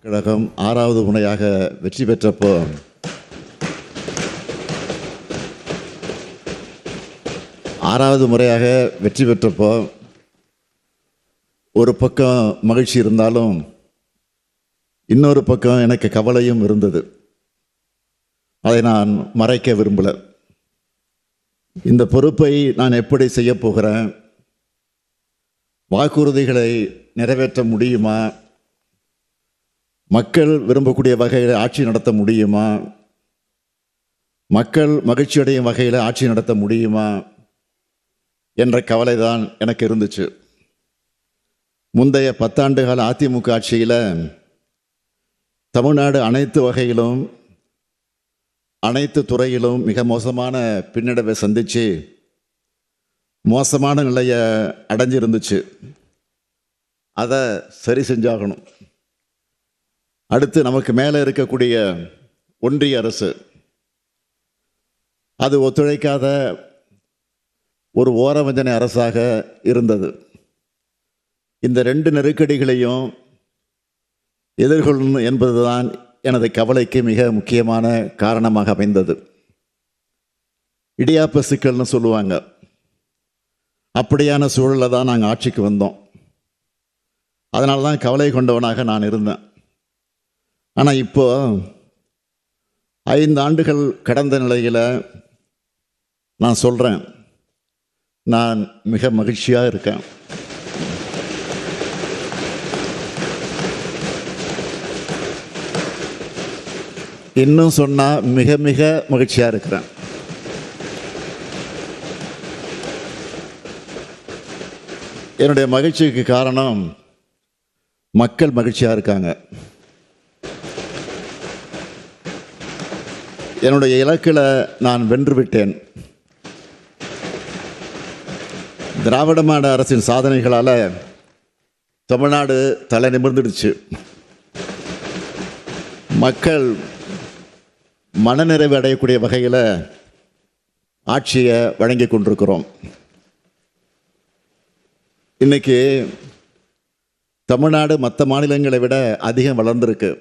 கழகம் 6வது முறையாக வெற்றி பெற்றப்போ ஒரு பக்கம் மகிழ்ச்சி இருந்தாலும் இன்னொரு பக்கம் எனக்கு கவலையும் இருந்தது. அதை நான் மறைக்க விரும்பலை. இந்த பொறுப்பை நான் எப்படி செய்ய போகிறேன், வாக்குறுதிகளை நிறைவேற்ற முடியுமா, மக்கள் விரும்பக்கூடிய வகையில் ஆட்சி நடத்த முடியுமா, மக்கள் மகிழ்ச்சியடையும் வகையில் ஆட்சி நடத்த முடியுமா என்ற கவலை தான் எனக்கு இருந்துச்சு. முந்தைய 10 ஆண்டுகால அதிமுக ஆட்சியில் தமிழ்நாடு அனைத்து வகையிலும் அனைத்து துறையிலும் மிக மோசமான பின்னடைவை சந்தித்து மோசமான நிலையை அடைஞ்சிருந்துச்சு. அதை சரி செஞ்சாகணும். அடுத்து நமக்கு மேலே இருக்கக்கூடிய ஒன்றிய அரசு அது ஒத்துழைக்காத ஒரு ஓரவஞ்சனை அரசாக இருந்தது. இந்த 2 நெருக்கடிகளையும் எதிர்கொள்ளணும் என்பதுதான் எனது கவலைக்கு மிக முக்கியமான காரணமாக அமைந்தது. இடியாப்ப சிக்கல்னு சொல்லுவாங்க. அப்படியான சூழலில் தான் நாங்கள் ஆட்சிக்கு வந்தோம். அதனால தான் கவலை கொண்டவனாக நான் இருந்தேன். ஆனால் இப்போ 5 ஆண்டுகள் கடந்த நிலையில் நான் சொல்கிறேன், நான் மிக மகிழ்ச்சியாக இருக்கேன். இன்னும் சொன்னால் மிக மிக மகிழ்ச்சியாக இருக்கிறேன். என்னுடைய மகிழ்ச்சிக்கு காரணம் மக்கள் மகிழ்ச்சியாக இருக்காங்க. என்னுடைய இலக்கில் நான் வென்று விட்டேன். திராவிட மாடல் அரசின் சாதனைகளால் தமிழ்நாடு தலை நிமிர்ந்துடுச்சு. மக்கள் மனநிறைவு அடையக்கூடிய வகையில் ஆட்சியை வழங்கி கொண்டிருக்கிறோம். இன்னைக்கு தமிழ்நாடு மற்ற மாநிலங்களை விட அதிகம் வளர்ந்திருக்கு.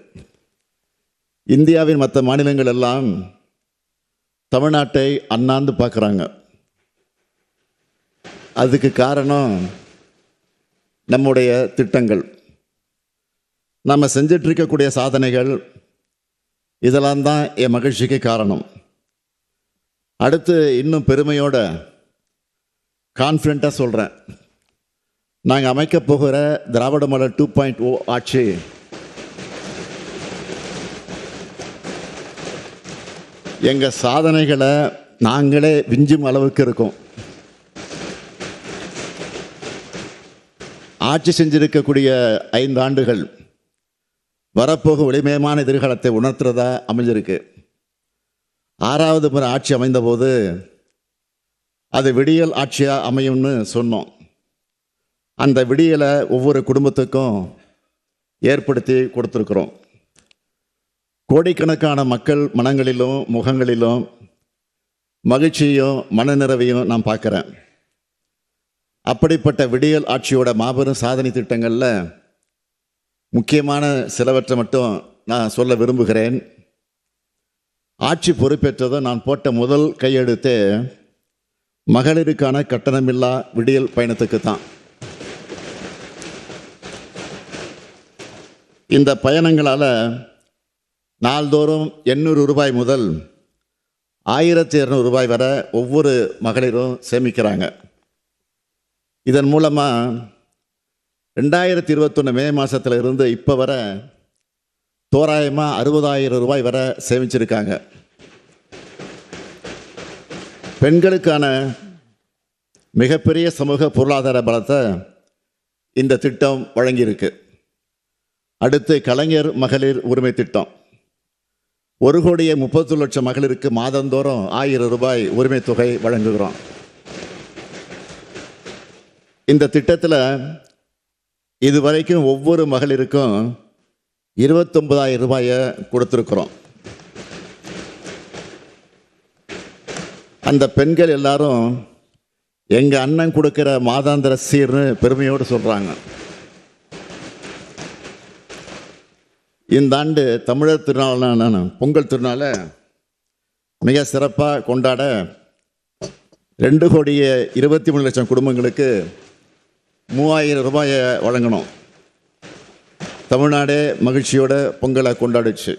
இந்தியாவின் மற்ற மாநிலங்கள் எல்லாம் தமிழ்நாட்டை அண்ணாந்து பார்க்குறாங்க. அதுக்கு காரணம் நம்முடைய திட்டங்கள், நம்ம செஞ்சிட்ருக்கக்கூடிய சாதனைகள், இதெல்லாம் தான் என் மகிழ்ச்சிக்கு காரணம். அடுத்து இன்னும் பெருமையோட கான்ஃபிடென்ட்டாக சொல்கிறேன், நாங்கள் அமைக்கப் போகிற திராவிட மாடல் 2.0 ஆட்சி எங்கள் சாதனைகளை நாங்களே விஞ்சும் அளவுக்கு இருக்கும். ஆட்சி செஞ்சிருக்கக்கூடிய 5 ஆண்டுகள் வரப்போக ஒளிமயமான எதிர்காலத்தை உணர்த்துறதா அமைஞ்சிருக்கு. 6வது முறை ஆட்சி அமைந்தபோது அது விடியல் ஆட்சியாக அமையும்னு சொன்னோம். அந்த விடியலை ஒவ்வொரு குடும்பத்துக்கும் ஏற்படுத்தி கொடுத்துருக்குறோம். கோடிக்கணக்கான மக்கள் மனங்களிலும் முகங்களிலும் மகிழ்ச்சியும் மனநிறைவையும் நான் பார்க்குறேன். அப்படிப்பட்ட விடியல் ஆட்சியோட மாபெரும் சாதனை திட்டங்களில் முக்கியமான சிலவற்றை மட்டும் நான் சொல்ல விரும்புகிறேன். ஆட்சி பொறுப்பேற்றதும் நான் போட்ட முதல் கையெழுத்து மகளிருக்கான கட்டணமில்லா விடியல் பயணத்துக்கு தான். இந்த பயணங்களால் நாள்தோறும் 800 ரூபாய் முதல் 1200 ரூபாய் வரை ஒவ்வொரு மகளிரும் சேமிக்கிறாங்க. இதன் மூலமாக 2021 மே மாதத்தில் இருந்து இப்போ வரை தோராயமாக 60,000 ரூபாய் வரை சேமிச்சிருக்காங்க. பெண்களுக்கான மிகப்பெரிய சமூக பொருளாதார பலத்தை இந்த திட்டம் வழங்கியிருக்கு. அடுத்து கலைஞர் மகளிர் உரிமை திட்டம் 1,30,00,000 மகளிருக்கு மாதந்தோறும் 1000 ரூபாய் உரிமை தொகை வழங்குகிறோம். இந்த திட்டத்தில் இதுவரைக்கும் ஒவ்வொரு மகளிருக்கும் 29,000 ரூபாயை கொடுத்துருக்குறோம். அந்த பெண்கள் எல்லாரும் எங்கள் அண்ணன் கொடுக்குற மாதாந்திர சீர்னு பெருமையோடு சொல்கிறாங்க. இந்த ஆண்டு தமிழர் திருநாளான பொங்கல் திருநாளை மிக சிறப்பாக கொண்டாட 2,23,00,000 குடும்பங்களுக்கு 3,000 ரூபாயை வழங்கணும். தமிழ்நாடே மகிழ்ச்சியோட பொங்கலை கொண்டாடுச்சு.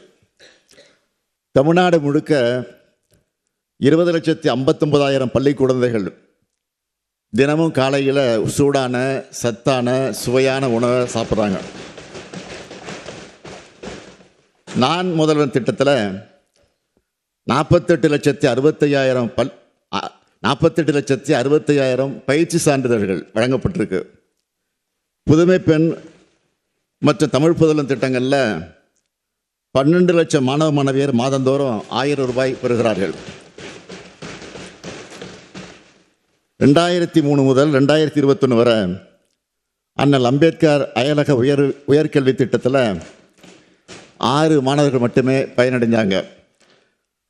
தமிழ்நாடு முழுக்க 20,59,000 பள்ளி குழந்தைகள் தினமும் காலையில் சூடான சத்தான சுவையான உணவை சாப்பிட்றாங்க. நான் முதல்வன் திட்டத்தில் 48,65,000 பயிற்சி சான்றிதழ்கள் வழங்கப்பட்டிருக்கு. புதுமை பெண் மற்றும் தமிழ் புதல்வன் திட்டங்களில் 12 லட்சம் மாணவ மாணவியர் மாதந்தோறும் 1000 ரூபாய் பெறுகிறார்கள். 2003 முதல் 2021 வரை அண்ணல் அம்பேத்கர் அயலக உயர்கல்வி திட்டத்தில் 6 மாணவர்கள் மட்டுமே பயனடைஞ்சாங்க.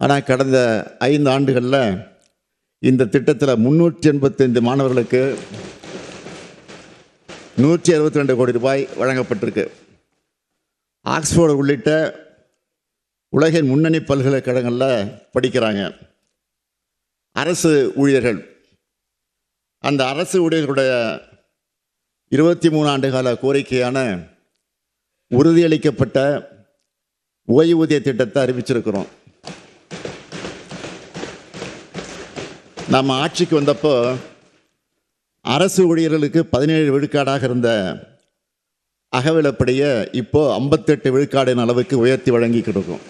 ஆனால் கடந்த 5 ஆண்டுகளில் இந்த திட்டத்தில் 385 மாணவர்களுக்கு 162 கோடி ரூபாய் வழங்கப்பட்டிருக்கு. ஆக்ஸ்போர்டு உள்ளிட்ட உலகின் முன்னணி பல்கலைக்கழகங்களில் படிக்கிறாங்க. அரசு ஊழியர்கள், அந்த அரசு ஊழியர்களுடைய 23 ஆண்டுகால கோரிக்கையான உறுதியளிக்கப்பட்ட ஓய்வூதிய திட்டத்தை அறிவிச்சிருக்கிறோம். நம்ம ஆட்சிக்கு வந்தப்போ அரசு ஊழியர்களுக்கு 17 விழுக்காடாக இருந்த அகவிலப்படியை இப்போ 58 விழுக்காடின் அளவுக்கு உயர்த்தி வழங்கிக்கிட்டு இருக்கோம்.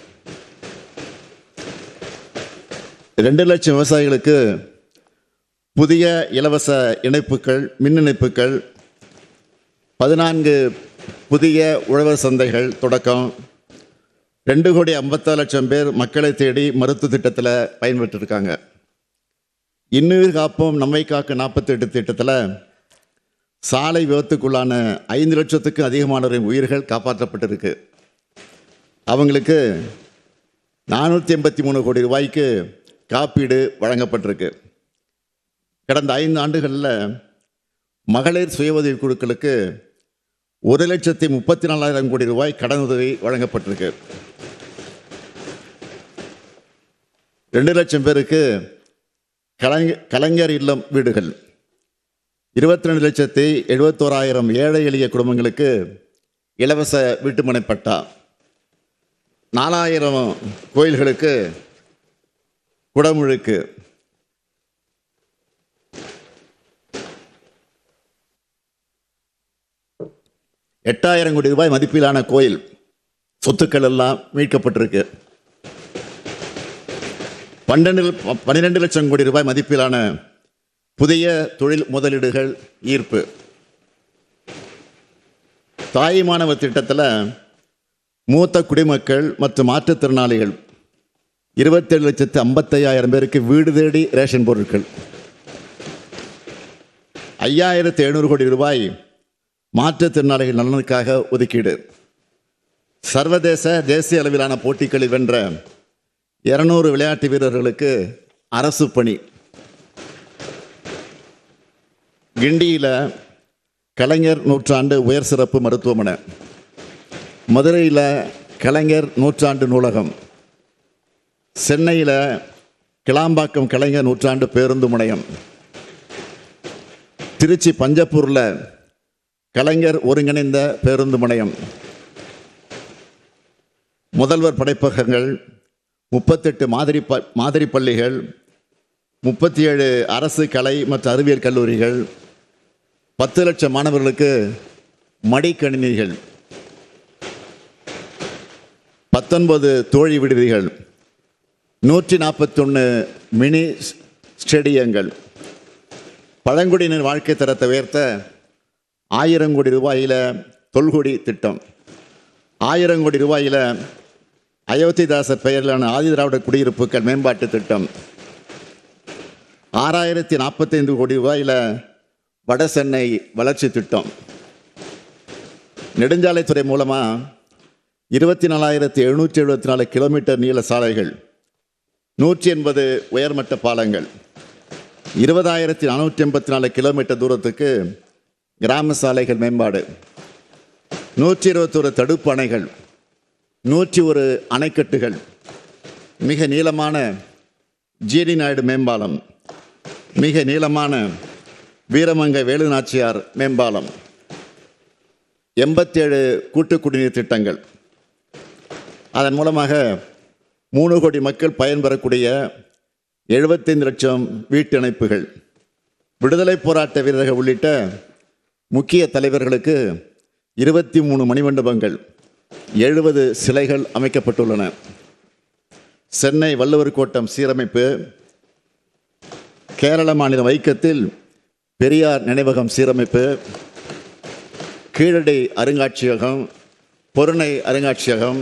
2 லட்சம் விவசாயிகளுக்கு புதிய இலவச இணைப்புகள், மின் இணைப்புகள், 14 புதிய உழவர் சந்தைகள் தொடக்கம், 2,56,00,000 பேர் மக்களை தேடி மருத்துவ திட்டத்தில் பயன்பெற்றிருக்காங்க. இன்னுயிர் காப்போம் நம்மை காக்க 48 திட்டத்தில் சாலை விபத்துக்குள்ளான 5 லட்சத்துக்கும் அதிகமானவரின் உயிர்கள் காப்பாற்றப்பட்டிருக்கு. அவங்களுக்கு 483 கோடி ரூபாய்க்கு காப்பீடு வழங்கப்பட்டிருக்கு. கடந்த 5 ஆண்டுகளில் மகளிர் சுய உதவி குழுக்களுக்கு 1,34,000 கோடி ரூபாய் கடனுதவி வழங்கப்பட்டிருக்கு. 2 லட்சம் பேருக்கு கலைஞர் இல்லம் வீடுகள், 22,71,000 ஏழை எளிய குடும்பங்களுக்கு இலவச வீட்டுமனை பட்டா, 4,000 கோயில்களுக்கு குடமுழுக்கு, 8,000 கோடி ரூபாய் மதிப்பிலான கோயில் சொத்துக்கள் எல்லாம் மீட்கப்பட்டிருக்கு. 12 லட்சம் கோடி ரூபாய் மதிப்பிலான புதிய தொழில் முதலீடுகள் ஈர்ப்பு. தாய் மாணவர் திட்டத்தில் மூத்த குடிமக்கள் மற்றும் மாற்றுத்திறனாளிகள் 27,55,000 பேருக்கு வீடு தேடி ரேஷன் பொருட்கள். 5,700 கோடி ரூபாய் மாற்றுத்திறனாளிகள் நலனுக்காக ஒதுக்கீடு. சர்வதேச தேசிய அளவிலான போட்டிகளில் வென்ற 200 விளையாட்டு வீரர்களுக்கு அரசு பணி. கிண்டியில் கலைஞர் நூற்றாண்டு உயர் சிறப்பு மருத்துவமனை, மதுரையில் கலைஞர் நூற்றாண்டு நூலகம், சென்னையில் கிளாம்பாக்கம் கலைஞர் நூற்றாண்டு பேருந்து முனையம், திருச்சி பஞ்சப்பூரில் கலைஞர் ஒருங்கிணைந்த பேருந்து முனையம், முதல்வர் படைப்பகங்கள், 38 மாதிரி பள்ளிகள், 37 அரசு கலை மற்றும் அறிவியல் கல்லூரிகள், 10 லட்சம் மாணவர்களுக்கு மடிக்கணினிகள், 19 தோழி விடுதிகள், 141 மினி ஸ்டேடியங்கள். பழங்குடியினர் வாழ்க்கை தரத்தை உயர்த்த 1000 கோடி ரூபாயில் தொல்குடி திட்டம், 1000 கோடி ரூபாயில் அயோத்திதாசர் பெயரிலான ஆதிதிராவிட குடியிருப்புகள் மேம்பாட்டு திட்டம், 6,045 கோடி ரூபாயில் வட சென்னை வளர்ச்சி திட்டம். நெடுஞ்சாலைத்துறை மூலமாக 24,774 கிலோமீட்டர் நீள சாலைகள், 180 உயர்மட்ட பாலங்கள், 20,484 கிலோமீட்டர் தூரத்துக்கு கிராம சாலைகள் மேம்பாடு, 121 தடுப்பு அணைகள், 101 அணைக்கட்டுகள், மிக நீளமான ஜிடி நாயுடு மேம்பாலம், மிக நீளமான வீரமங்கை வேலுநாச்சியார் மேம்பாலம், 87 கூட்டு குடிநீர் திட்டங்கள். அதன் மூலமாக 3 கோடி மக்கள் பயன்பெறக்கூடிய 75 லட்சம் வீட்டு இணைப்புகள், விடுதலை போராட்ட வீரர்கள் உள்ளிட்ட முக்கிய தலைவர்களுக்கு 23 மணிமண்டபங்கள், 70 சிலைகள் அமைக்கப்பட்டுள்ளன. சென்னை வள்ளுவர் கோட்டம் சீரமைப்பு, கேரள மாநிலம் வைக்கத்தில் பெரியார் நினைவகம் சீரமைப்பு, கீழடி அருங்காட்சியகம், பொருணை அருங்காட்சியகம்,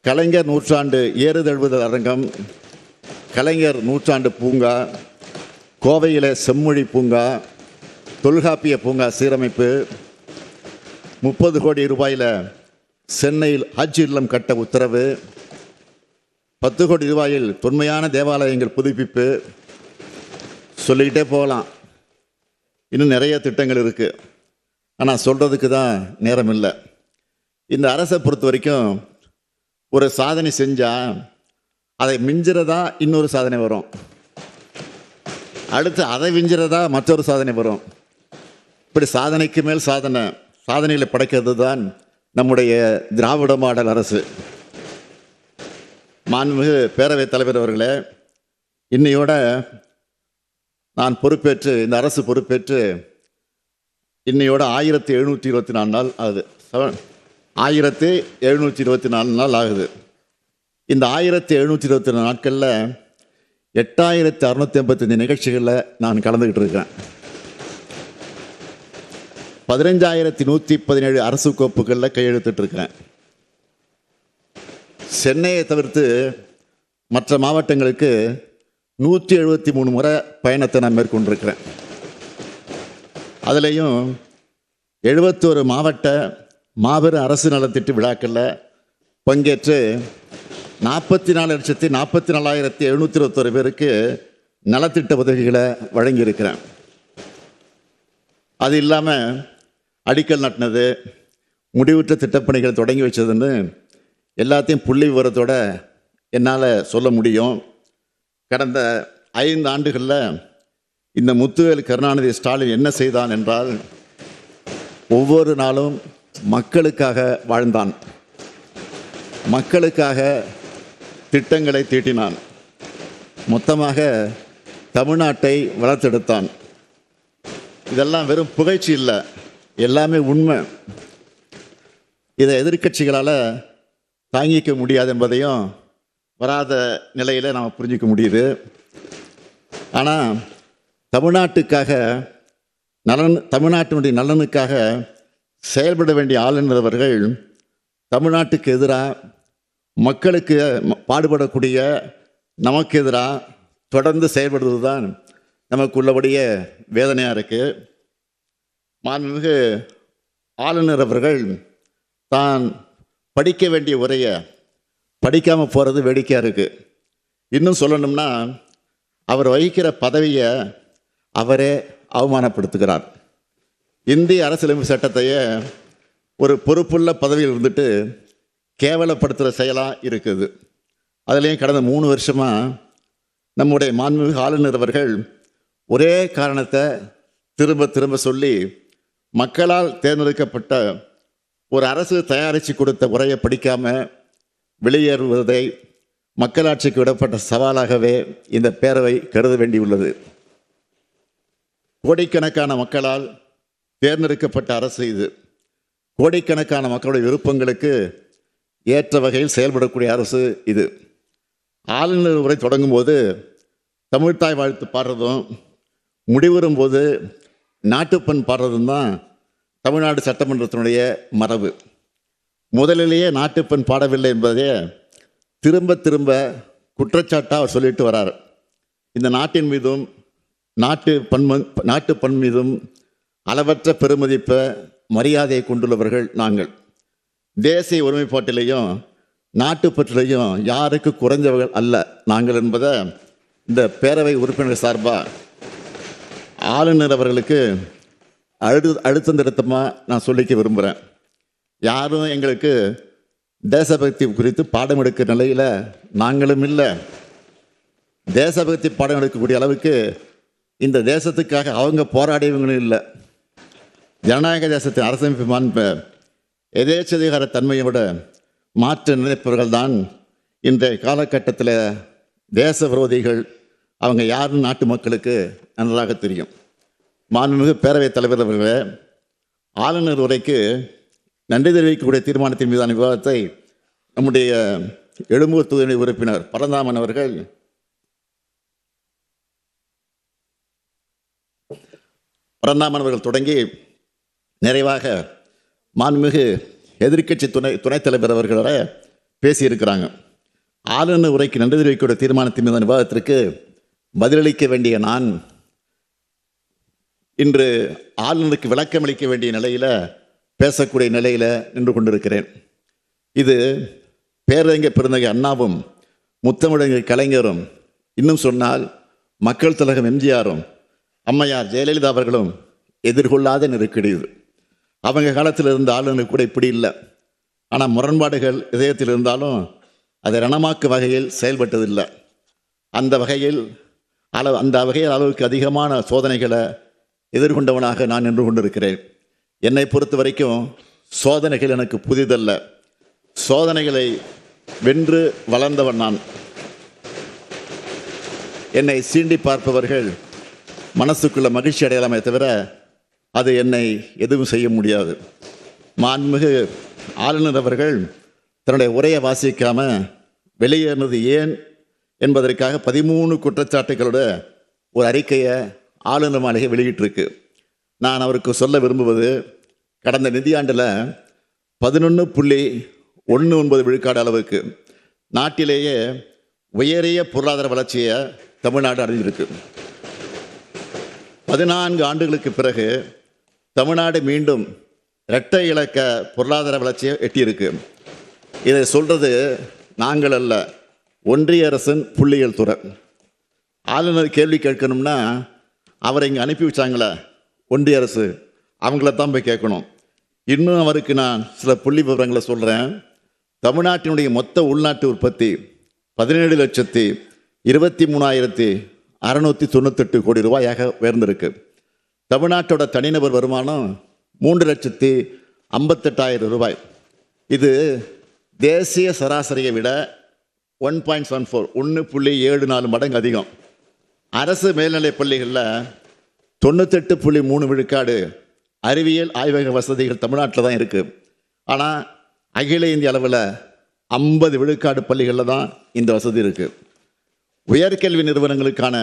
கலைஞர் நூற்றாண்டு ஏறுதழுவுதல் அரங்கம், கலைஞர் நூற்றாண்டு பூங்கா, கோவையில் செம்மொழி பூங்கா, தொல்காப்பிய பூங்கா சீரமைப்பு, 30 கோடி ரூபாயில் சென்னையில் ஹஜ் இல்லம் கட்ட உத்தரவு, 10 கோடி ரூபாயில் தொன்மையான தேவாலயங்கள் புதுப்பிப்பு, சொல்லிக்கிட்டே போகலாம். இன்னும் நிறைய திட்டங்கள் இருக்குது. ஆனால் சொல்கிறதுக்கு தான் நேரம் இல்லை. இந்த அரசை பொறுத்த வரைக்கும் ஒரு சாதனை செஞ்சால் அதை மிஞ்சிறதா இன்னொரு சாதனை வரும், அடுத்து அதை விஞ்சிறதா மற்றொரு சாதனை வரும். இப்படி சாதனைக்கு மேல் சாதனை, சாதனைகளை படைக்கிறது தான் நம்முடைய திராவிட மாடல் அரசு. மாண்புமிகு பேரவைத் தலைவர் அவர்களே, இன்னையோட நான் பொறுப்பேற்று, இந்த அரசு பொறுப்பேற்று இன்னையோட 1724 நாள் ஆகுது. 1724 நாள் ஆகுது. இந்த 1724 நாட்களில் 8655 நிகழ்ச்சிகளில் நான் கலந்துக்கிட்டு இருக்கேன். 15117 அரசு கோப்புகளில் கையெழுத்திட்டிருக்கிறேன். சென்னையை தவிர்த்து மற்ற மாவட்டங்களுக்கு 173 முறை பயணத்தை நான் மேற்கொண்டிருக்கிறேன். அதுலேயும் 71 மாவட்ட மாபெரும் அரசு நலத்திட்ட விழாக்களில் பங்கேற்று 44,44,721 பேருக்கு நலத்திட்ட உதவிகளை வழங்கியிருக்கிறேன். அது இல்லாமல் அடிக்கல் நட்டினது, முடிவுற்ற திட்டப்பணிகள் தொடங்கி வச்சதுன்னு எல்லாத்தையும் புள்ளி விவரத்தோடு என்னால் சொல்ல முடியும். கடந்த 5 ஆண்டுகளில் இந்த முத்துவேல் கருணாநிதி ஸ்டாலின் என்ன செய்தான் என்றால், ஒவ்வொரு நாளும் மக்களுக்காக வாழ்ந்தான், மக்களுக்காக திட்டங்களை தீட்டினான், மொத்தமாக தமிழ்நாட்டை வளர்த்தெடுத்தான். இதெல்லாம் வெறும் புகழ்ச்சி இல்லை, எல்லாமே உண்மை. இதை எதிர்க்கட்சிகளால் தாங்கிக்க முடியாது என்பதையும் வராத நிலையில் நாம் புரிஞ்சிக்க முடியுது. ஆனால் தமிழ்நாட்டுக்காக தமிழ்நாட்டினுடைய நலனுக்காக செயல்பட வேண்டிய ஆளுநர் அவர்கள் தமிழ்நாட்டுக்கு எதிராக, மக்களுக்கு பாடுபடக்கூடிய நமக்கு எதிராக தொடர்ந்து செயல்படுவது தான் நமக்கு உள்ளபடிய வேதனையாக இருக்குது. மாண்புமிகு ஆளுநர் அவர்கள் தான் படிக்க வேண்டிய உரையை படிக்காமல் போகிறது வேடிக்கையாக இருக்குது. இன்னும் சொல்லணும்னா, அவர் வகிக்கிற பதவியை அவரே அவமானப்படுத்துகிறார். இந்திய அரசியலமைப்பு சட்டத்தையே ஒரு பொறுப்புள்ள பதவியில் இருந்துட்டு கேவலப்படுத்துகிற செயலாக இருக்குது. அதுலேயும் கடந்த 3 வருஷமாக நம்முடைய மாண்புமிகு ஆளுநர் அவர்கள் ஒரே காரணத்தை திரும்ப திரும்ப சொல்லி, மக்களால் தேர்ந்தெடுக்கப்பட்ட ஒரு அரசு தயாரித்து கொடுத்த உரையை படிக்காமல் வெளியேறுவதை மக்களாட்சிக்கு விடப்பட்ட சவாலாகவே இந்த பேரவை கருத வேண்டியுள்ளது. கோடிக்கணக்கான மக்களால் தேர்ந்தெடுக்கப்பட்ட அரசு இது. கோடிக்கணக்கான மக்களுடைய விருப்பங்களுக்கு ஏற்ற வகையில் செயல்படக்கூடிய அரசு இது. ஆளுநர் உரை தொடங்கும்போது தமிழ்த்தாய் வாழ்த்து பாடுறதும், முடிவுறும் போது நாட்டுப்பண் பாடுறதும் தான் தமிழ்நாடு சட்டமன்றத்தினுடைய மரபு. முதலிலேயே நாட்டுப்பண் பாடவில்லை என்பதே திரும்ப திரும்ப குற்றச்சாட்டாக அவர் சொல்லிட்டு வரார். இந்த நாட்டின் மீதும் நாட்டுப்பண் மீதும் அளவற்ற பெருமதிப்பை, மரியாதையை கொண்டுள்ளவர்கள் நாங்கள். தேசிய ஒருமைப்பாட்டிலையும் நாட்டுப்பற்றிலையும் யாருக்கு குறைஞ்சவர்கள் அல்ல நாங்கள் என்பதை இந்த பேரவை உறுப்பினர் சார்பாக ஆளுநர் அவர்களுக்கு அழுத்தம் திருத்தமாக நான் சொல்லிக்க விரும்புகிறேன். யாரும் எங்களுக்கு தேசபக்தி குறித்து பாடம் எடுக்கிற நிலையில் நாங்களும் இல்லை. தேசபக்தி பாடம் எடுக்கக்கூடிய அளவுக்கு இந்த தேசத்துக்காக அவங்க போராடியவங்களும் இல்லை. ஜனநாயக தேசத்தின் அரசமைப்பு மாண்பு எதேச்சதிகார தன்மையை விட மாற்ற நினைப்பவர்கள் தான் இன்றைய காலகட்டத்தில் தேச விரோதிகள். அவங்க யாருன்னு நாட்டு மக்களுக்கு நன்றாக தெரியும். மாண்புமிகு பேரவைத் தலைவர் அவர்களே, ஆளுநர் உரைக்கு நன்றி தெரிவிக்கக்கூடிய தீர்மானத்தின் மீதான விவாதத்தை நம்முடைய எழும்பூர் தொகுதி உறுப்பினர் பரந்தாமன் அவர்கள் தொடங்கி நிறைவாக மாண்புமிகு எதிர்க்கட்சி துணைத் தலைவர் அவர்களோட பேசியிருக்கிறாங்க. ஆளுநர் உரைக்கு நன்றி தெரிவிக்கக்கூடிய தீர்மானத்தின் மீதான விவாதத்திற்கு பதிலளிக்க வேண்டிய நான் இன்று ஆளுநருக்கு விளக்கம் அளிக்க வேண்டிய நிலையில், பேசக்கூடிய நிலையில் நின்று கொண்டிருக்கிறேன். இது பேரறிஞர் பெருந்தகை அண்ணாவும் முத்தமிழறிஞர் கலைஞரும், இன்னும் சொன்னால் மக்கள் திலகம் எம்ஜிஆரும் அம்மையார் ஜெயலலிதா அவர்களும் எதிர்கொள்ளாத நெருக்கடி இது. அவங்க காலத்தில் இருந்த ஆளுநர் கூட இப்படி இல்லை. ஆனால் முரண்பாடுகள் இதயத்தில் இருந்தாலும் அதை ரணமாக்கும் வகையில் செயல்பட்டதில்லை. அந்த வகையில் அளவுக்கு அதிகமான சோதனைகளை எதிர்கொண்டவனாக நான் நின்று கொண்டிருக்கிறேன். என்னை பொறுத்த வரைக்கும் சோதனைகள் எனக்கு புதிதல்ல. சோதனைகளை வென்று வளர்ந்தவன் நான். என்னை சீண்டி பார்ப்பவர்கள் மனசுக்குள்ள மகிழ்ச்சி அடையலாமே தவிர அது என்னை எதுவும் செய்ய முடியாது. மாண்புமிகு ஆளுநர் அவர்கள் தன்னுடைய உரையை வாசிக்காம வெளியேறினது ஏன் என்பதற்காக 13 குற்றச்சாட்டுகளோட ஒரு அறிக்கையை ஆளுநர் மாளிகை வெளியிட்டிருக்கு. நான் அவருக்கு சொல்ல விரும்புவது, கடந்த நிதியாண்டில் 11.19 விழுக்காடு அளவுக்கு நாட்டிலேயே உயரிய பொருளாதார வளர்ச்சியை தமிழ்நாடு அடைஞ்சிருக்கு. 14 ஆண்டுகளுக்கு பிறகு தமிழ்நாடு மீண்டும் இரட்டை இலக்க பொருளாதார வளர்ச்சியை எட்டியிருக்கு. இதை சொல்கிறது நாங்கள் அல்ல, ஒன்றிய அரசின் புள்ளியியல் துறை. ஆளுநர் கேள்வி கேட்கணும்னா அவரை இங்கே அனுப்பி வச்சாங்களே ஒன்றிய அரசு, அவங்கள தான் போய் கேட்கணும். இன்னும் அவருக்கு நான் சில புள்ளி விவரங்களை சொல்கிறேன். தமிழ்நாட்டினுடைய மொத்த உள்நாட்டு உற்பத்தி 17,23,698 கோடி ரூபாயாக உயர்ந்திருக்கு. தமிழ்நாட்டோட தனிநபர் வருமானம் 3,58,000 ரூபாய். இது தேசிய சராசரியை விட 1.74 மடங்கு அதிகம். அரசு மேல்நிலைப் பள்ளிகளில் 98.3 விழுக்காடு அறிவியல் ஆய்வக வசதிகள் தமிழ்நாட்டில் தான் இருக்குது. ஆனால் அகில இந்திய அளவில் 50 விழுக்காடு பள்ளிகளில் தான் இந்த வசதி இருக்குது. உயர்கல்வி நிறுவனங்களுக்கான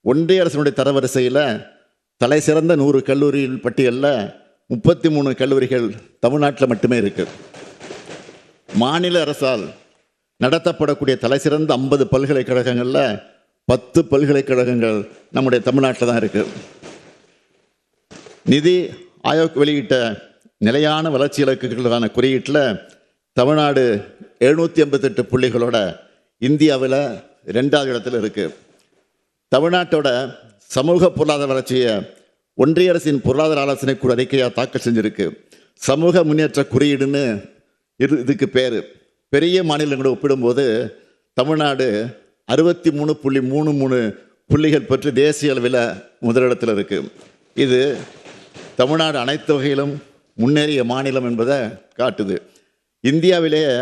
ஒன்றிய அரசினுடைய தரவரிசையில் தலை சிறந்த 100 கல்லூரி பட்டியலில் 33 கல்லூரிகள் தமிழ்நாட்டில் மட்டுமே இருக்குது. மாநில அரசால் நடத்தப்படக்கூடிய தலை சிறந்த 50 பல்கலைக்கழகங்களில் 10 பல்கலைக்கழகங்கள் நம்முடைய தமிழ்நாட்டில் தான் இருக்குது. நிதி ஆயோக் வெளியிட்ட நிலையான வளர்ச்சி இலக்குகளுக்கான குறியீட்டில் தமிழ்நாடு 788 புள்ளிகளோட இந்தியாவில் 2வது இடத்துல இருக்குது. தமிழ்நாட்டோட சமூக பொருளாதார வளர்ச்சியை ஒன்றிய அரசின் பொருளாதார ஆலோசனை குழு அறிக்கையாக தாக்கல் செஞ்சுருக்கு. சமூக முன்னேற்ற குறியீடுன்னு இதுக்கு பேர். பெரிய மாநிலங்களோடு ஒப்பிடும்போது தமிழ்நாடு 63.33 புள்ளிகள் பெற்று தேசிய அளவில் முதலிடத்தில் இருக்குது. இது தமிழ்நாடு அனைத்து வகையிலும் முன்னேறிய மாநிலம் என்பதை காட்டுது. இந்தியாவிலேயே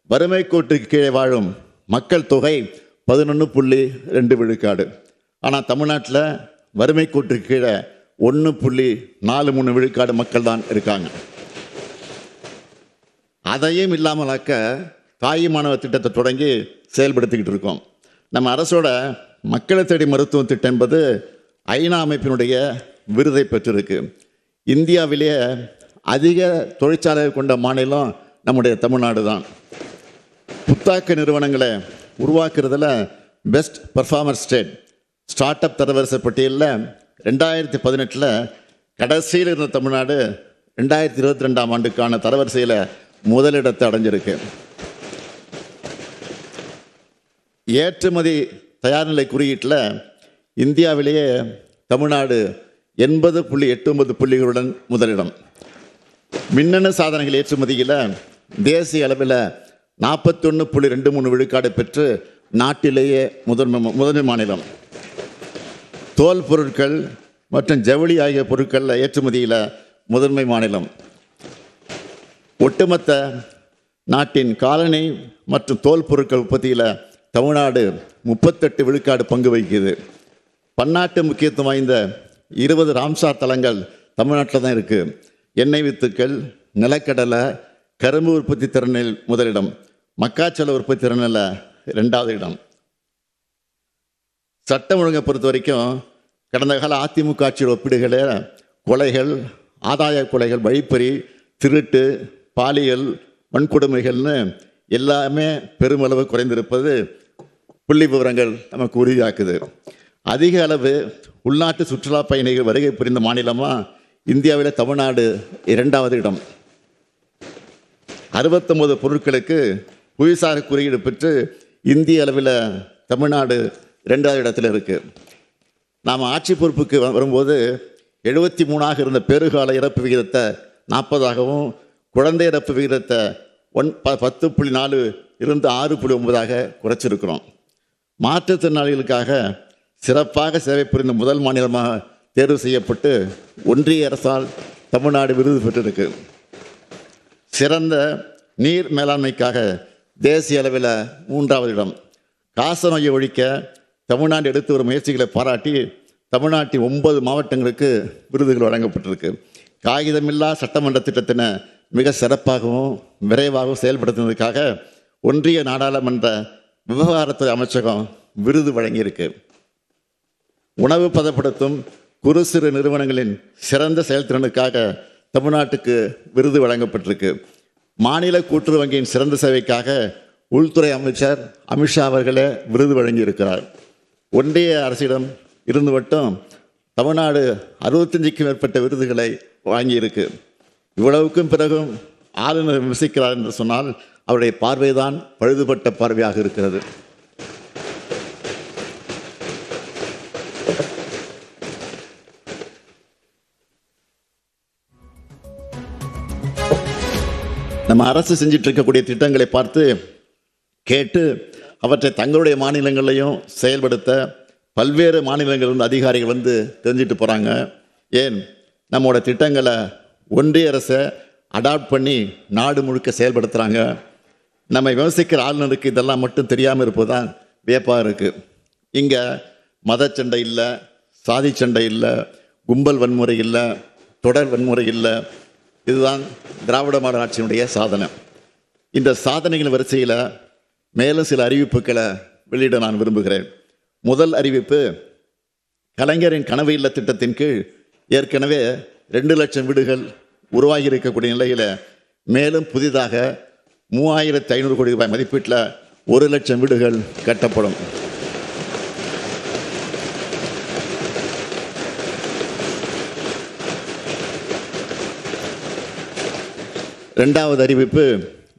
வறுமை கோட்டுக்கு கீழே வாழும் மக்கள் தொகை 11.2 விழுக்காடு. ஆனால் தமிழ்நாட்டில் வறுமை கோட்டுக்கு கீழே 1.43 விழுக்காடு மக்கள் தான் இருக்காங்க. அதையும் இல்லாமலாக்க தாய் மாணவ திட்டத்தை தொடங்கி செயல்படுத்திக்கிட்டு இருக்கோம். நம்ம அரசோட மக்களை தேடி மருத்துவ திட்டம் என்பது ஐநா அமைப்பினுடைய விருதை பெற்றிருக்கு. இந்தியாவிலேயே அதிக தொழிற்சாலைகள் கொண்ட மாநிலம் நம்முடைய தமிழ்நாடு தான். புத்தாக்க நிறுவனங்களை உருவாக்குறதுல best performer state startup தரவரிசை பட்டியலில் 2018 கடைசியில் இருந்த தமிழ்நாடு 2022 ஆண்டுக்கான தரவரிசையில் முதலிடத்தை அடைஞ்சிருக்கு. ஏற்றுமதி தயார்நிலை குறியீட்டில் இந்தியாவிலேயே தமிழ்நாடு 80.89 புள்ளிகளுடன் முதலிடம். மின்னணு சாதனங்கள் ஏற்றுமதியில் தேசிய அளவில் 41.23 விழுக்காடு பெற்று நாட்டிலேயே முதன்மை மாநிலம். தோல் பொருட்கள் மற்றும் ஜவுளி ஆகிய பொருட்களில் ஏற்றுமதியில் முதன்மை மாநிலம். ஒட்டுமொத்த நாட்டின் காலணி மற்றும் தோல் பொருட்கள் உற்பத்தியில் தமிழ்நாடு 38 விழுக்காடு பங்கு வகிக்குது. பன்னாட்டு முக்கியத்துவம் வாய்ந்த 20 ராம்சார் தலங்கள் தமிழ்நாட்டில் தான் இருக்குது. எண்ணெய் வித்துக்கள், நிலக்கடலை, கரும்பு உற்பத்தி திறனில் முதலிடம், மக்காச்சோள உற்பத்தி திறனில் 2வது இடம். சட்டம் ஒழுங்கை பொறுத்த வரைக்கும் கடந்த கால அதிமுக ஆட்சியோட ஒப்பிடுகளில் கொலைகள், ஆதாய கொலைகள், வழிப்பறி, திருட்டு, பாலியல் வன்கொடுமைகள்னு எல்லாமே பெருமளவு குறைந்திருப்பது புள்ளி விவரங்கள் நமக்கு உறுதியாக்குது. அதிக அளவு உள்நாட்டு சுற்றுலா பயணிகள் வருகை புரிந்த மாநிலமாக இந்தியாவில் தமிழ்நாடு 2வது இடம். 69 பொருட்களுக்கு புவிசார் குறியீடு பெற்று இந்திய அளவில் தமிழ்நாடு 2வது இடத்துல இருக்குது. நாம் ஆட்சி பொறுப்புக்கு வரும்போது 73ஆக இருந்த பெருகால இறப்பு விகிதத்தை 40ஆகவும், குழந்தை இறப்பு விகிதத்தை 10.4 இருந்து 6.9ஆக குறைச்சிருக்கிறோம். மாற்றுத்திறனாளிகளுக்காக சிறப்பாக சேவை புரிந்த முதல் மாநிலமாக தேர்வு செய்யப்பட்டு ஒன்றிய அரசால் தமிழ்நாடு விருது பெற்றிருக்கு. சிறந்த நீர் மேலாண்மைக்காக தேசிய அளவில் 3வது இடம். காச நோயை ஒழிக்க தமிழ்நாடு எடுத்து வரும் முயற்சிகளை பாராட்டி தமிழ்நாட்டின் 9 மாவட்டங்களுக்கு விருதுகள் வழங்கப்பட்டிருக்கு. காகிதமில்லா சட்டமன்ற திட்டத்தினை மிக சிறப்பாகவும் விரைவாகவும் செயல்படுத்துவதற்காக ஒன்றிய நாடாளுமன்ற விவகாரத்துறை அமைச்சகம் விருது வழங்கியிருக்கு. உணவு பதப்படுத்தும் குறு சிறு நிறுவனங்களின் சிறந்த செயல்திறனுக்காக தமிழ்நாட்டுக்கு விருது வழங்கப்பட்டிருக்கு. மாநில கூட்டுறவு வங்கியின் சிறந்த சேவைக்காக உள்துறை அமைச்சர் அமித்ஷா அவர்களே விருது வழங்கியிருக்கிறார். ஒன்றிய அரசிடம் இருந்து மட்டும் தமிழ்நாடு 65க்கும் மேற்பட்ட விருதுகளை வாங்கியிருக்கு. இவ்வளவுக்கும் பிறகும் ஆளுநர் விமர்சிக்கிறார் என்று சொன்னால் அவருடைய பார்வைதான் பழுதுபட்ட பார்வையாக இருக்கிறது. நம்ம அரசு செஞ்சிட்டு இருக்கக்கூடிய திட்டங்களை பார்த்து கேட்டு அவற்றை தங்களுடைய மாநிலங்களையும் செயல்படுத்த பல்வேறு மாநிலங்கள் அதிகாரிகள் தெரிஞ்சிட்டு போகிறாங்க. ஏன் நம்மளோட திட்டங்களை ஒன்றிய அரசை அடாப்ட் பண்ணி நாடு முழுக்க செயல்படுத்துகிறாங்க. நம்ம விமர்சிக்கிற ஆளுநருக்கு இதெல்லாம் மட்டும் தெரியாமல் இருப்பதுதான் வியப்பாக இருக்குது. இங்கே மதச்சண்டை இல்லை, சாதி சண்டை இல்லை, கும்பல் வன்முறை இல்லை, தொடர் வன்முறை இல்லை. இதுதான் திராவிட மாடல் ஆட்சியினுடைய சாதனை. இந்த சாதனைகள் வரிசையில் மேலும் சில அறிவிப்புகளை வெளியிட நான் விரும்புகிறேன். முதல் அறிவிப்பு, கலைஞரின் கனவு இல்ல திட்டத்தின் கீழ் ஏற்கனவே 2 லட்சம் வீடுகள் உருவாகி இருக்கக்கூடிய நிலையில் மேலும் புதிதாக 3500 கோடி ரூபாய் மதிப்பீட்டில் 1 லட்சம் வீடுகள் கட்டப்படும். இரண்டாவது அறிவிப்பு,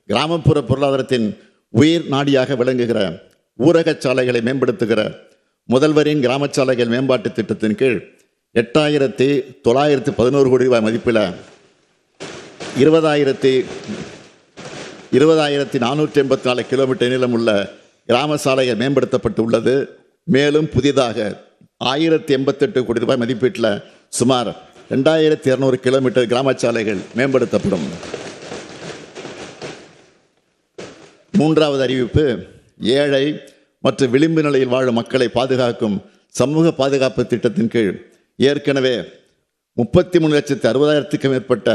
கிராமப்புற பொருளாதாரத்தின் உயிர் நாடியாக விளங்குகிற ஊரக சாலைகளை மேம்படுத்துகிற முதல்வரின் கிராம சாலைகள் மேம்பாட்டு திட்டத்தின் கீழ் 8,911 கோடி ரூபாய் மதிப்பில் 20,484 கிலோமீட்டர் நீளம் உள்ள கிராம சாலைகள் மேம்படுத்தப்பட்டு உள்ளது. மேலும் புதிதாக 1,088 கோடி ரூபாய் மதிப்பீட்டில் சுமார் 2,200 கிலோமீட்டர் கிராம சாலைகள் மேம்படுத்தப்படும். மூன்றாவது அறிவிப்பு, ஏழை மற்றும் விளிம்பு நிலையில் வாழும் மக்களை பாதுகாக்கும் சமூக பாதுகாப்பு திட்டத்தின் கீழ் ஏற்கனவே 33,60,000க்கும் மேற்பட்ட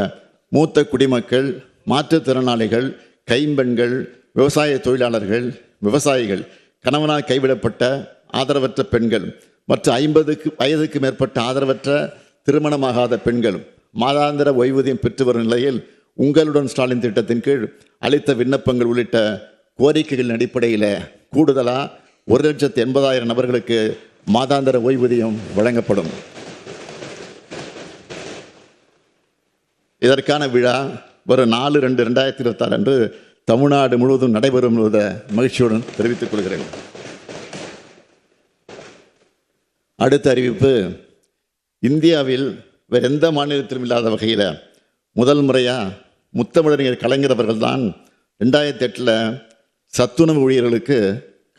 மூத்த குடிமக்கள், மாற்றுத்திறனாளிகள், கைம்பெண்கள், விவசாய தொழிலாளர்கள், விவசாயிகள், கணவனால் கைவிடப்பட்ட ஆதரவற்ற பெண்கள் மற்றும் 50 வயதுக்கு மேற்பட்ட ஆதரவற்ற திருமணமாகாத பெண்கள் மாதாந்திர ஓய்வூதியம் பெற்று வரும் நிலையில் உங்களுடன் ஸ்டாலின் திட்டத்தின் கீழ் அளித்த விண்ணப்பங்கள் உள்ளிட்ட கோரிக்கைகளின் அடிப்படையில் கூடுதலாக 1,80,000 நபர்களுக்கு மாதாந்திர ஓய்வூதியம் வழங்கப்படும். இதற்கான விழா வரும் 4/2/2026 அன்று தமிழ்நாடு முழுவதும் நடைபெறும் என்பதை மகிழ்ச்சியுடன் தெரிவித்துக் கொள்கிறேன். அடுத்த அறிவிப்பு, இந்தியாவில் வேறு எந்த மாநிலத்திலும் இல்லாத வகையில் முதல் முறையாக முத்தமிழறிஞர் கலைஞர் அவர்கள்தான் 2008 சத்துணவு ஊழியர்களுக்கு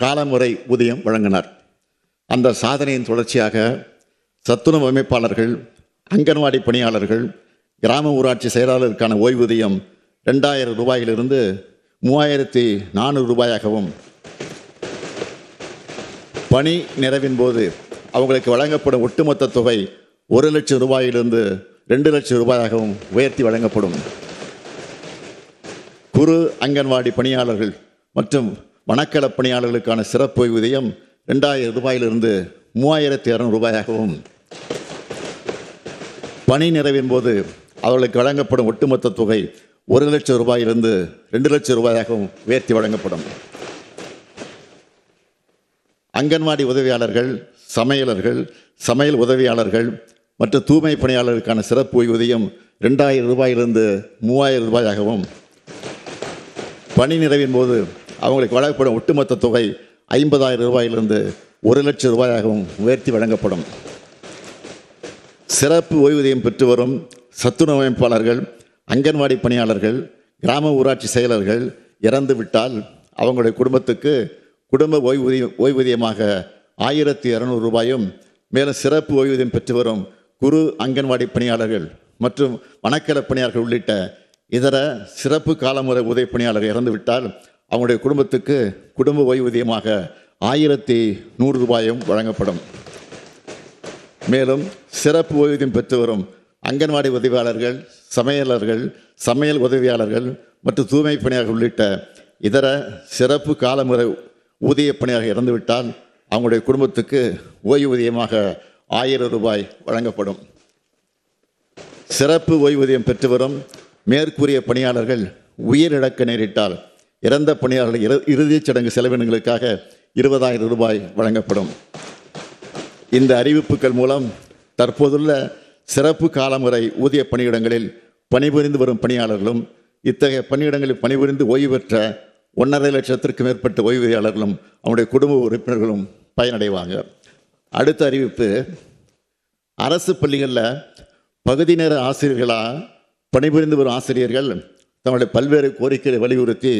காலமுறை ஊதியம் வழங்கினார். அந்த சாதனையின் தொடர்ச்சியாக சத்துணவு அமைப்பாளர்கள், அங்கன்வாடி பணியாளர்கள், கிராம ஊராட்சி செயலாளருக்கான ஓய்வூதியம் 2000 ரூபாயிலிருந்து 3400 ரூபாயாகவும், பணி நிறைவின் போது அவங்களுக்கு வழங்கப்படும் ஒட்டுமொத்த தொகை 1 லட்சம் ரூபாயிலிருந்து 2 லட்சம் ரூபாயாகவும் உயர்த்தி வழங்கப்படும். குறு அங்கன்வாடி பணியாளர்கள் மற்றும் வனக்கள பணியாளர்களுக்கான சிறப்பு ஓய்வூதியம் 2000 ரூபாயிலிருந்து 3200 ரூபாயாகவும், பணி நிறைவின் போது அவர்களுக்கு வழங்கப்படும் ஒட்டுமொத்த தொகை 1 லட்சம் ரூபாயிலிருந்து 2 லட்சம் ரூபாயாகவும் உயர்த்தி வழங்கப்படும். அங்கன்வாடி உதவியாளர்கள், சமையலர்கள், சமையல் உதவியாளர்கள் மற்றும் தூய்மை பணியாளர்களுக்கான சிறப்பு ஓய்வூதியம் 2000 ரூபாயிலிருந்து 3000 ரூபாயாகவும், பணி நிறைவின் போது அவங்களுக்கு வழங்கப்படும் ஒட்டுமொத்த தொகை 50,000 ரூபாயிலிருந்து 1 லட்சம் ரூபாயாகவும் உயர்த்தி வழங்கப்படும். சிறப்பு ஓய்வூதியம் பெற்று வரும் சத்துணவு அமைப்பாளர்கள், அங்கன்வாடி பணியாளர்கள், கிராம ஊராட்சி செயலர்கள் இறந்துவிட்டால் அவங்களுடைய குடும்பத்துக்கு குடும்ப ஓய்வூதியமாக 1200 ரூபாயும், மேலும் சிறப்பு ஓய்வூதியம் பெற்று வரும் குறு அங்கன்வாடி பணியாளர்கள் மற்றும் வனக்கள பணியாளர்கள் உள்ளிட்ட இதர சிறப்பு காலமுறை உதவி பணியாளர்கள் இறந்துவிட்டால் அவங்களுடைய குடும்பத்துக்கு குடும்ப ஓய்வூதியமாக 1100 ரூபாயும் வழங்கப்படும். மேலும் சிறப்பு ஓய்வூதியம் பெற்று வரும் அங்கன்வாடி உதவியாளர்கள், சமையலர்கள், சமையல் உதவியாளர்கள் மற்றும் தூய்மை பணியாளர்கள் உள்ளிட்ட இதர சிறப்பு காலமுறை ஊதிய பணியாளர்கள் இறந்துவிட்டால் அவங்களுடைய குடும்பத்துக்கு ஓய்வூதியமாக 1000 ரூபாய் வழங்கப்படும். சிறப்பு ஓய்வூதியம் பெற்று வரும் மேற்கூறிய பணியாளர்கள் உயிரிழக்க நேரிட்டால் இறந்த பணியாளர்கள் இறுதிச் சடங்கு செலவினங்களுக்காக 20,000 ரூபாய் வழங்கப்படும். இந்த அறிவிப்புகள் மூலம் தற்போதுள்ள சிறப்பு காலமுறை ஊதிய பணியிடங்களில் பணிபுரிந்து வரும் பணியாளர்களும், இத்தகைய பணியிடங்களில் பணிபுரிந்து ஓய்வு பெற்ற 1.5 லட்சத்திற்கு மேற்பட்ட ஓய்வூதியாளர்களும் அவருடைய குடும்ப உறுப்பினர்களும் பயனடைவாங்க. அடுத்த அறிவிப்பு, அரசு பள்ளிகளில் பகுதி நேர ஆசிரியர்களாக பணிபுரிந்து வரும் ஆசிரியர்கள் தங்களுடைய பல்வேறு கோரிக்கைகளை வலியுறுத்தி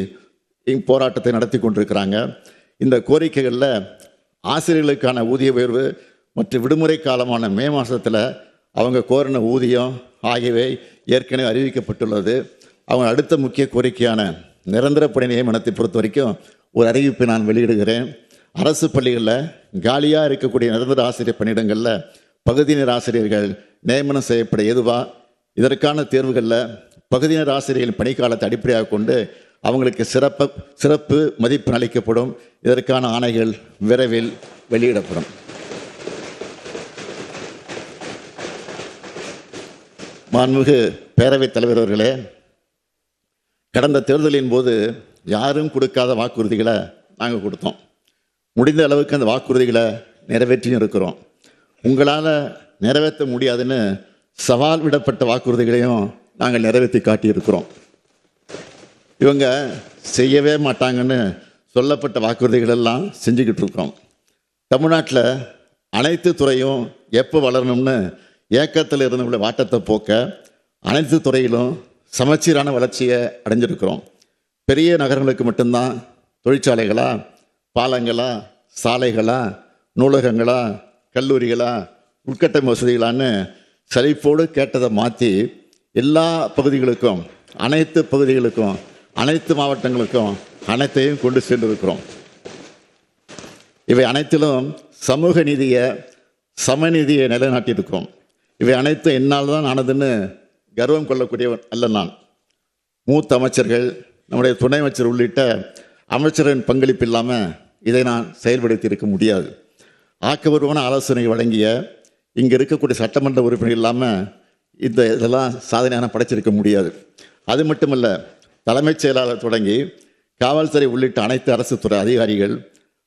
போராட்டத்தை நடத்தி கொண்டிருக்கிறாங்க. இந்த கோரிக்கைகளில் ஆசிரியர்களுக்கான ஊதிய உயர்வு மற்றும் விடுமுறை காலமான மே மாதத்தில் அவங்க கோரின ஊதியம் ஆகியவை ஏற்கனவே அறிவிக்கப்பட்டுள்ளது. அவங்க அடுத்த முக்கிய கோரிக்கையான நிரந்தர பணி நியமனத்தை பொறுத்த வரைக்கும் ஒரு அறிவிப்பை நான் வெளியிடுகிறேன். அரசு பள்ளிகளில் காலியாக இருக்கக்கூடிய நிரந்தர ஆசிரியர் பணியிடங்களில் பகுதி நேர ஆசிரியர்கள் நியமனம் செய்யப்பட ஏதுவா, இதற்கான தேர்வுகளில் பகுதியினர் ஆசிரியர்களின் பணிக்காலத்தை அடிப்படையாக கொண்டு அவங்களுக்கு சிறப்பு மதிப்பெண் அளிக்கப்படும். இதற்கான ஆணைகள் விரைவில் வெளியிடப்படும். மாண்புமிகு பேரவைத் தலைவர் அவர்களே, கடந்த தேர்தலின் போது யாரும் கொடுக்காத வாக்குறுதிகளை நாங்கள் கொடுத்தோம். முடிந்த அளவுக்கு அந்த வாக்குறுதிகளை நிறைவேற்றியும் இருக்கிறோம். உங்களால் நிறைவேற்ற முடியாதுன்னு சவால் விடப்பட்ட வாக்குறுதிகளையும் நாங்கள் நிறைவேற்றி காட்டியிருக்கிறோம். இவங்க செய்யவே மாட்டாங்கன்னு சொல்லப்பட்ட வாக்குறுதிகள் எல்லாம் செஞ்சுக்கிட்டு இருக்கோம். தமிழ்நாட்டில் அனைத்து துறையும் எப்போ வளரணும்னு ஏக்கத்தில் இருந்தவங்களுடைய வாட்டத்தை போக்க அனைத்து துறையிலும் சமச்சீரான வளர்ச்சியை அடைஞ்சிருக்கிறோம். பெரிய நகரங்களுக்கு மட்டும்தான் தொழிற்சாலைகளா, பாலங்களா, சாலைகளா, நூலகங்களா, கல்லூரிகளா, உள்கட்டமைப்பு வசதிகளான்னு செழிப்போடு கேட்டதை மாற்றி எல்லா பகுதிகளுக்கும், அனைத்து பகுதிகளுக்கும், அனைத்து மாவட்டங்களுக்கும் அனைத்தையும் கொண்டு சென்றிருக்கிறோம். இவை அனைத்திலும் சமூக நீதியை, சமநீதியை நிலைநாட்டியிருக்கிறோம். இவை அனைத்தும் என்னால் தான் ஆனதுன்னு கர்வம் கொள்ளக்கூடியவன் அல்ல நான். மூத்த அமைச்சர்கள், நம்முடைய துணை அமைச்சர் உள்ளிட்ட அமைச்சரின் பங்களிப்பு இல்லாமல் இதை நான் செயல்படுத்தி இருக்க முடியாது. ஆக்கபூர்வமான ஆலோசனை வழங்கிய இங்கே இருக்கக்கூடிய சட்டமன்ற உறுப்பினர் இல்லாமல் இதெல்லாம் சாதனையான படைச்சிருக்க முடியாது. அது மட்டுமல்ல, தலைமைச் செயலாளர் தொடங்கி காவல்துறை உள்ளிட்ட அனைத்து அரசு துறை அதிகாரிகள்,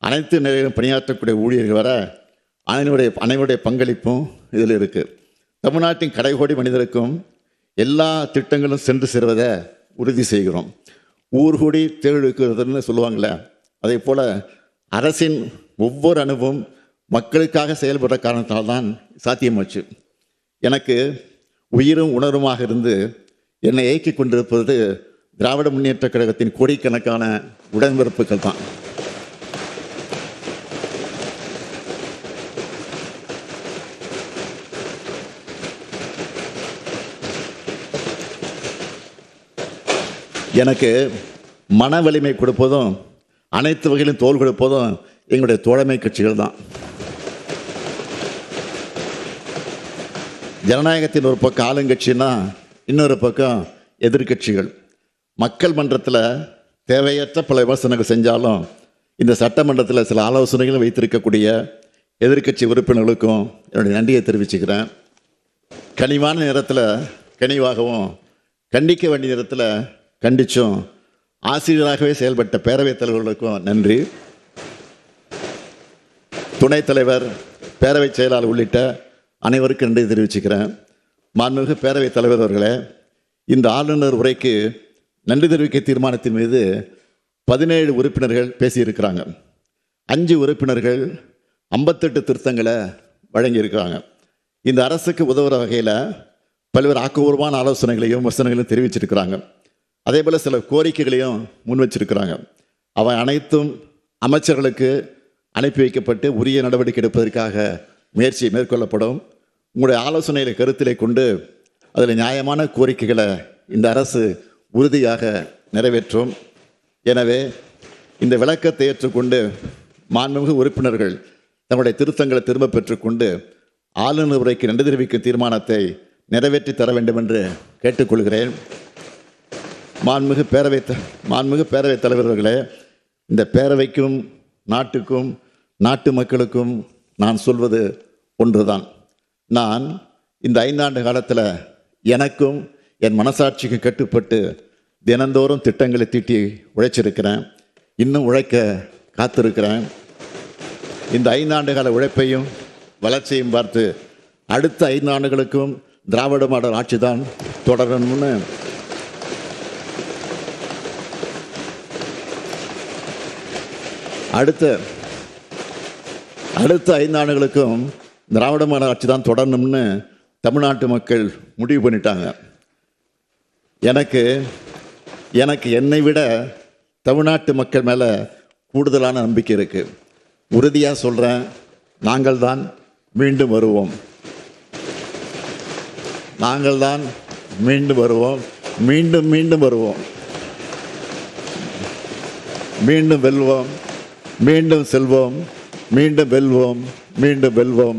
அனைத்து நிலையிலும் பணியாற்றக்கூடிய ஊழியர்கள் வர அனைவருடைய பங்களிப்பும் இதில் இருக்குது. தமிழ்நாட்டின் கடைகோடி மனிதருக்கும் எல்லா திட்டங்களும் சென்று சேர்வதை உறுதி செய்கிறோம். ஊர்கூடி தேர்தலுக்குன்னு சொல்லுவாங்களே, அதே போல் அரசின் ஒவ்வொரு அணுவும் மக்களுக்காக செயல்படுற காரணத்தால் தான் சாத்தியமாச்சு. எனக்கு உயிரும் உணர்வுமாக இருந்து என்னை இயக்கி கொண்டிருப்பது திராவிட முன்னேற்ற கழகத்தின் கோடிக்கணக்கான உடன்பிறப்புகள் தான். எனக்கு மன வலிமை கொடுப்பதும் அனைத்து வகையிலும் தோல் கொடுப்பதும் எங்களுடைய தோழமை கட்சிகள் தான். ஜனநாயகத்தின் ஒரு பக்கம் ஆளுங்கட்சின்னா இன்னொரு பக்கம் எதிர்கட்சிகள். மக்கள் மன்றத்தில் தேவையற்ற பல விமர்சனங்கள் செஞ்சாலும் இந்த சட்டமன்றத்தில் சில ஆலோசனைகளும் வைத்திருக்கக்கூடிய எதிர்கட்சி உறுப்பினர்களுக்கும் என்னுடைய நன்றியை தெரிவிச்சுக்கிறேன். கனிவான நேரத்தில் கனிவாகவும், கண்டிக்க வேண்டிய நேரத்தில் கண்டிச்சும் ஆசிரியராகவே செயல்பட்ட பேரவைத் தலைவர்களுக்கும் நன்றி. துணைத் தலைவர், பேரவைச் செயலாளர் உள்ளிட்ட அனைவருக்கும் நன்றி தெரிவிச்சுக்கிறேன். மாண்புமிகு பேரவைத் தலைவர் அவர்களே, இந்த ஆளுநர் உரைக்கு நன்றி தெரிவிக்க தீர்மானத்தின் மீது 17 உறுப்பினர்கள் பேசியிருக்கிறாங்க. 5 உறுப்பினர்கள் 58 திருத்தங்களை வழங்கியிருக்கிறாங்க. இந்த அரசுக்கு உதவுற வகையில் பல்வேறு ஆக்கப்பூர்வமான ஆலோசனைகளையும் விமர்சனங்களையும் தெரிவிச்சிருக்கிறாங்க. அதே போல் சில கோரிக்கைகளையும் முன் வச்சிருக்கிறாங்க. அவை அனைத்தும் அமைச்சர்களுக்கு அனுப்பி வைக்கப்பட்டு உரிய நடவடிக்கை எடுப்பதற்காக முயற்சி மேற்கொள்ளப்படும். உங்களுடைய ஆலோசனைகளை கருத்திலே கொண்டு அதில் நியாயமான கோரிக்கைகளை இந்த அரசு உறுதியாக நிறைவேற்றும். எனவே இந்த விளக்கத்தை ஏற்றுக்கொண்டு மாண்புமிகு உறுப்பினர்கள் தங்களுடைய திருத்தங்களை திரும்ப பெற்றுக்கொண்டு ஆளுநர் உரைக்கு நன்றி தெரிவிக்கும் தீர்மானத்தை நிறைவேற்றி தர வேண்டும் என்று கேட்டுக்கொள்கிறேன். மாண்புமிகு பேரவைத் தலைவர்களே, இந்த பேரவைக்கும் நாட்டுக்கும் நாட்டு மக்களுக்கும் நான் சொல்வது ஒன்றுதான். நான் இந்த 5 ஆண்டு காலத்தில் எனக்கும் என் மனசாட்சிக்கு கட்டுப்பட்டு தினந்தோறும் திட்டங்களை தீட்டி உழைச்சிருக்கிறேன். இன்னும் உழைக்க காத்திருக்கிறேன். இந்த 5 ஆண்டு கால உழைப்பையும் வளர்ச்சியையும் பார்த்து அடுத்த 5 ஆண்டுகளுக்கும் திராவிட மாடல் ஆட்சி தான் தொடரணும்னு அடுத்த 5 ஆண்டுகளுக்கும் திராவிட மாடல் ஆட்சி தான் தொடரணும்னு தமிழ்நாட்டு மக்கள் முடிவு பண்ணிட்டாங்க. எனக்கு என்னை விட தமிழ்நாட்டு மக்கள் மேலே கூடுதலான நம்பிக்கை இருக்குது. உறுதியாக சொல்கிறேன், நாங்கள் தான் மீண்டும் வருவோம். நாங்கள் தான் மீண்டும் வருவோம். மீண்டும் வருவோம். மீண்டும் வெல்வோம். மீண்டும் செல்வோம். மீண்டும் வெல்வோம்.